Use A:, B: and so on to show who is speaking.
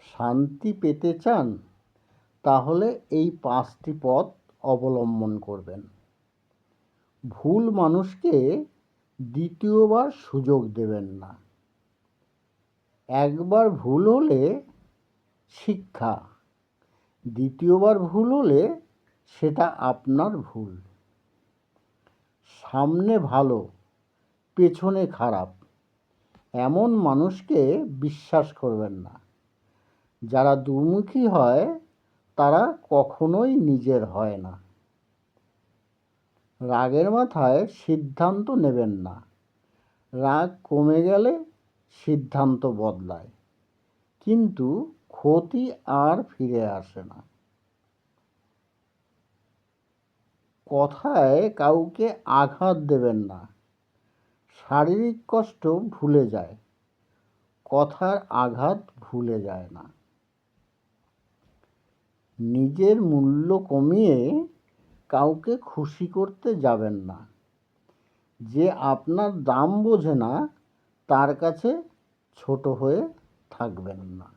A: শান্তি পেতে চান তাহলে এই 5টি পথ অবলম্বন করবেন। ভুল মানুষকে দ্বিতীয়বার সুযোগ দেবেন না। একবার ভুল হলে শিক্ষা, দ্বিতীয়বার ভুল হলে সেটা আপনার ভুল। সামনে ভালো, পেছনে খারাপ এমন মানুষকে বিশ্বাস করবেন না। যারা দুমুখী হয় তারা কখনোই নিজের হয় না। রাগের মাথায় সিদ্ধান্ত নেবেন না। রাগ কমে গেলে সিদ্ধান্ত বদলায়, কিন্তু ক্ষতি আর ফিরে আসে না। কথায় কাউকে আঘাত দেবেন না। শারীরিক কষ্ট ভুলে যায়, কথার আঘাত ভুলে যায় না। নিজের মূল্য কমিয়ে কাউকে খুশি করতে যাবেন না। যে আপনার দাম বোঝে না তার কাছে ছোট হয়ে থাকবেন না।